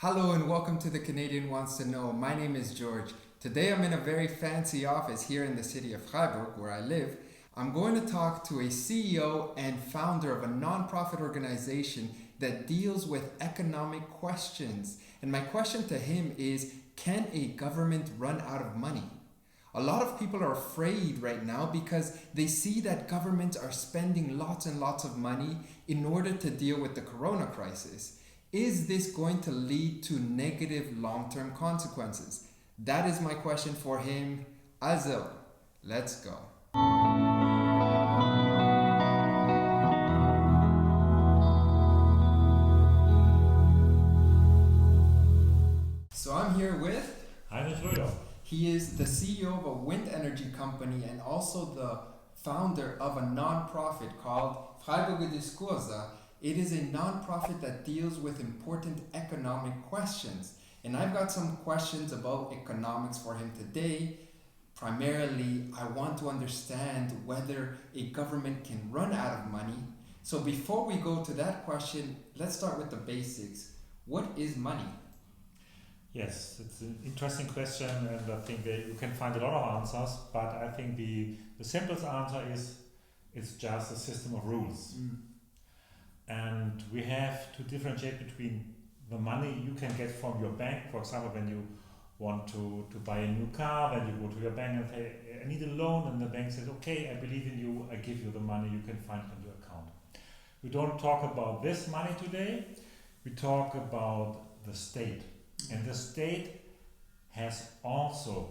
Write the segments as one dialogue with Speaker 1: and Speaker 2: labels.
Speaker 1: Hello and welcome to The Canadian Wants to Know. My name is George. Today I'm in a very fancy office here in the city of Freiburg, where I live. I'm going to talk to a CEO and founder of a non-profit organization that deals with economic questions. And my question to him is, can a government run out of money? A lot of people are afraid right now because they see that governments are spending lots and lots of money in order to deal with the corona crisis. Is this going to lead to negative long-term consequences? That is my question for him. Also, let's go. So I'm here with
Speaker 2: Heinrich Röder.
Speaker 1: He is the CEO of a wind energy company and also the founder of a non-profit called Freiburger Diskurse. It is a non-profit that deals with important economic questions. And I've got some questions about economics for him today. Primarily, I want to understand whether a government can run out of money. So before we go to that question, let's start with the basics. What is money?
Speaker 2: Yes, it's an interesting question, and I think that you can find a lot of answers, but I think the simplest answer is it's just a system of rules. And we have to differentiate between the money you can get from your bank. For example, when you want to buy a new car, then you go to your bank and say, I need a loan, and the bank says, okay, I believe in you, I give you the money, you can find it on your account. We don't talk about this money today, we talk about the state. And the state has also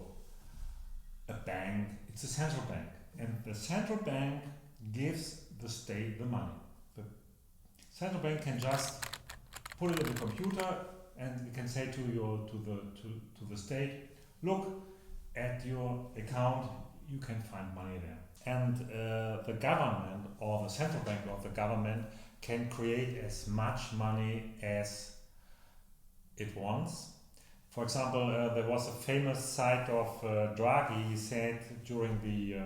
Speaker 2: a bank, it's a central bank. And the central bank gives the state the money. The central bank can just put it in the computer and you can say to the state, look at your account, you can find money there. And the government or the central bank of the government can create as much money as it wants. For example, there was a famous site of Draghi. He said during the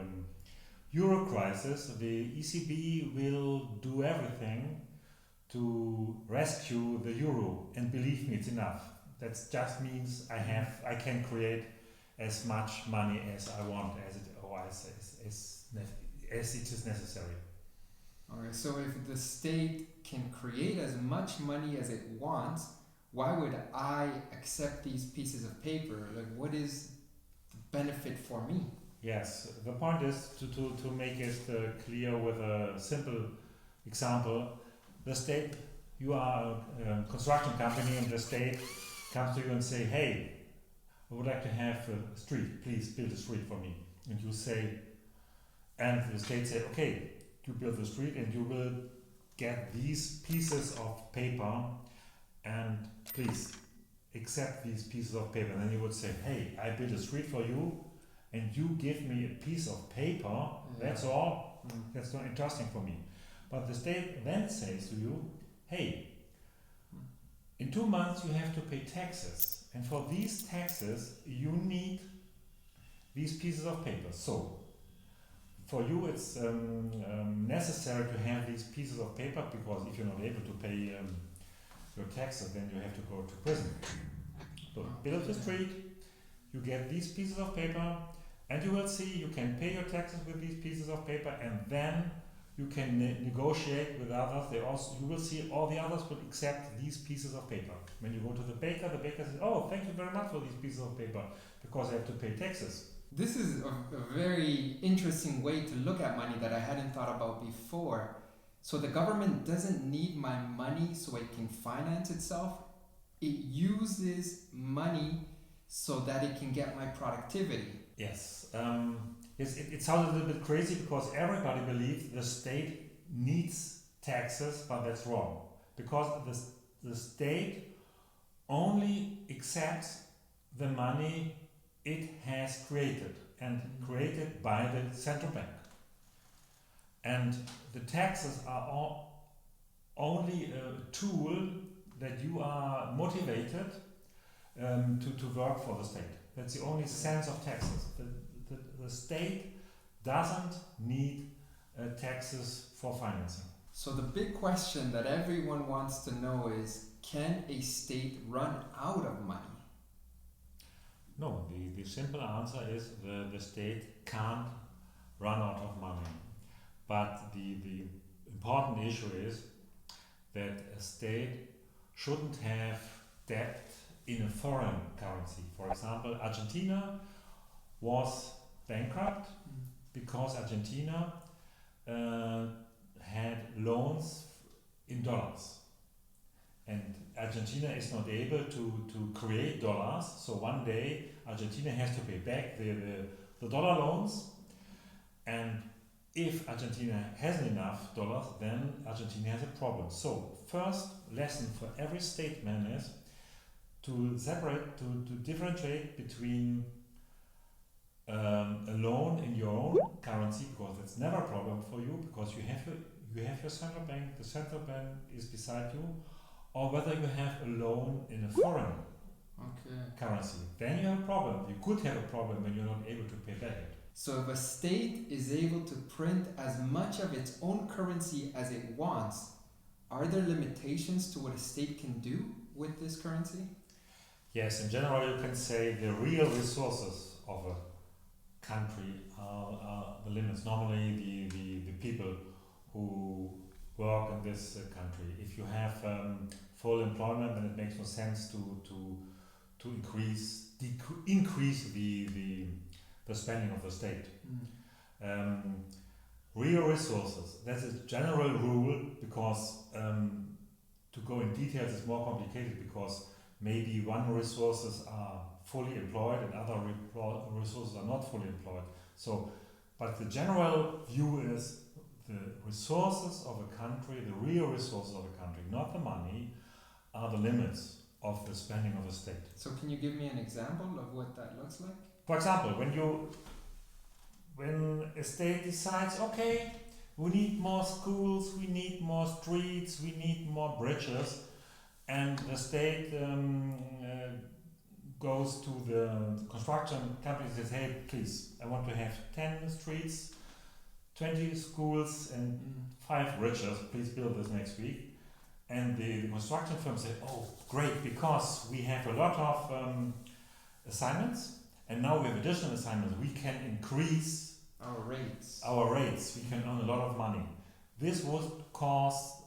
Speaker 2: Euro crisis, the ECB will do everything to rescue the euro, and believe me, it's enough. That just means I can create as much money as I want, as it is necessary.
Speaker 1: Okay, so if the state can create as much money as it wants, why would I accept these pieces of paper? Like, what is the benefit for me?
Speaker 2: Yes, the point is to make it clear with a simple example. The state, you are a construction company, and the state comes to you and say, hey, I would like to have a street, please build a street for me. And you say, and the state say, okay, you build the street and you will get these pieces of paper, and please accept these pieces of paper. And then you would say, hey, I built a street for you and you give me a piece of paper, that's all, that's not interesting for me. But the state then says to you, hey, in 2 months you have to pay taxes, and for these taxes you need these pieces of paper. So for you it's necessary to have these pieces of paper, because if you're not able to pay your taxes, then you have to go to prison. So build the street, you get these pieces of paper, and you will see you can pay your taxes with these pieces of paper, and then you can negotiate with others. You will see all the others will accept these pieces of paper. When you go to the baker says, oh, thank you very much for these pieces of paper, because I have to pay taxes.
Speaker 1: This is a very interesting way to look at money that I hadn't thought about before. So the government doesn't need my money so it can finance itself. It uses money so that it can get my productivity.
Speaker 2: Yes. Yes, it sounds a little bit crazy because everybody believes the state needs taxes, but that's wrong. Because the state only accepts the money it has created, and created by the central bank. And the taxes are only a tool that you are motivated to work for the state. That's the only sense of taxes. The state doesn't need taxes for financing.
Speaker 1: So the big question that everyone wants to know is, can a state run out of money?
Speaker 2: No, the simple answer is the state can't run out of money. But the important issue is that a state shouldn't have debt in a foreign currency. For example, Argentina was bankrupt because Argentina had loans in dollars. And Argentina is not able to create dollars, so one day Argentina has to pay back the dollar loans. And if Argentina hasn't enough dollars, then Argentina has a problem. So first lesson for every statesman is to separate, to differentiate between a loan in your own currency, because it's never a problem for you, because you have your central bank, the central bank is beside you, or whether you have a loan in a foreign currency. Then you have a problem. You could have a problem when you're not able to pay back it.
Speaker 1: So if a state is able to print as much of its own currency as it wants, are there limitations to what a state can do with this currency?
Speaker 2: Yes, in general you can say the real resources of a country are the limits. Normally the people who work in this country. If you have full employment, then it makes no sense to increase the spending of the state. Real resources, that's a general rule, because to go in details is more complicated, because maybe one resources are fully employed and other resources are not fully employed. So, but the general view is the resources of a country, the real resources of a country, not the money, are the limits of the spending of the state.
Speaker 1: So can you give me an example of what that looks like?
Speaker 2: For example, when a state decides, okay, we need more schools, we need more streets, we need more bridges, and the state goes to the construction company and says, hey, please, I want to have 10 streets, 20 schools, and 5 bridges, please build this next week. And the construction firm said, oh, great, because we have a lot of assignments, and now we have additional assignments, we can increase
Speaker 1: our rates.
Speaker 2: We can earn a lot of money. This would cause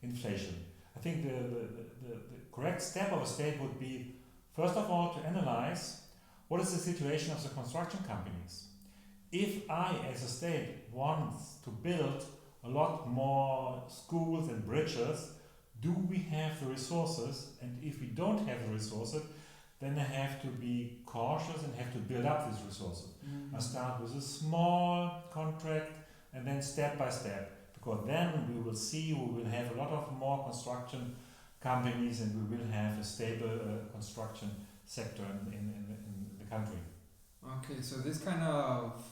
Speaker 2: inflation. I think the correct step of a state would be, first of all, to analyze what is the situation of the construction companies. If I, as a state, want to build a lot more schools and bridges, do we have the resources? And if we don't have the resources, then I have to be cautious and have to build up these resources. I start with a small contract and then step by step, because then we will see, we will have a lot of more construction companies and we will have a stable construction sector in the country.
Speaker 1: Okay, so this kind of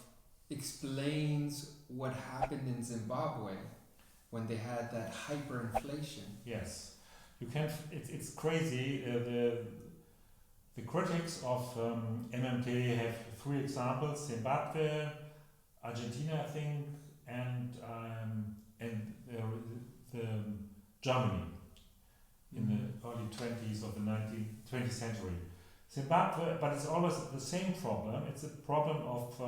Speaker 1: explains what happened in Zimbabwe when they had that hyperinflation.
Speaker 2: Yes, you can. It's crazy. The critics of MMT have 3 examples: Zimbabwe, Argentina, I think, and Germany in the early 20s of the 20th century. Zimbabwe, but it's always the same problem. It's a problem of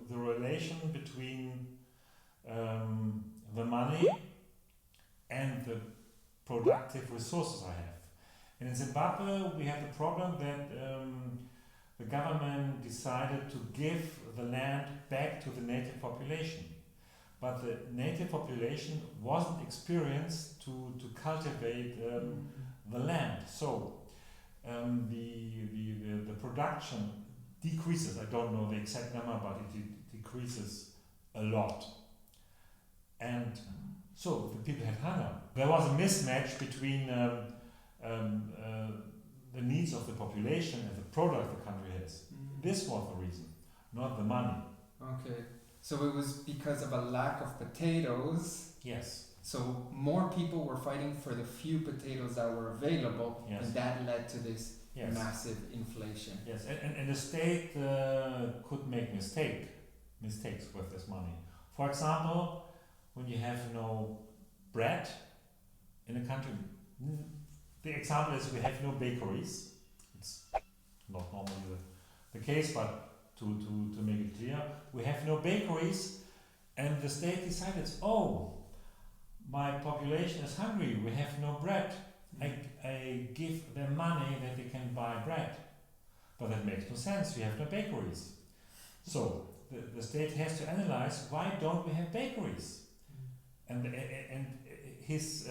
Speaker 2: the relation between the money and the productive resources I have. And in Zimbabwe, we have the problem that the government decided to give the land back to the native population. But the native population wasn't experienced to cultivate the land. So the production decreases. I don't know the exact number, but it decreases a lot. And so the people had hunger. There was a mismatch between the needs of the population and the product the country has. This was the reason, not the money.
Speaker 1: Okay, so it was because of a lack of potatoes.
Speaker 2: Yes.
Speaker 1: So more people were fighting for the few potatoes that were available,
Speaker 2: Yes.
Speaker 1: and that led to this
Speaker 2: Yes.
Speaker 1: massive inflation.
Speaker 2: Yes, and the state could make mistakes with this money. For example, when you have no bread in a country, The example is we have no bakeries. It's not normally the case, but to make it clear, we have no bakeries, and the state decides, oh, my population is hungry, we have no bread. I give them money that they can buy bread. But that makes no sense, we have no bakeries. So the state has to analyze, why don't we have bakeries? And his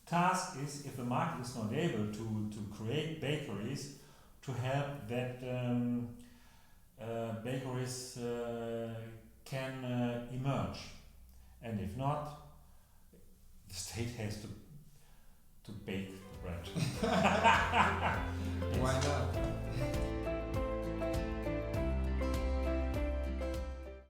Speaker 2: task is, if the market is not able to create bakeries, to help that bakeries can emerge. And if not, the state has to bake the bread.
Speaker 1: Why not?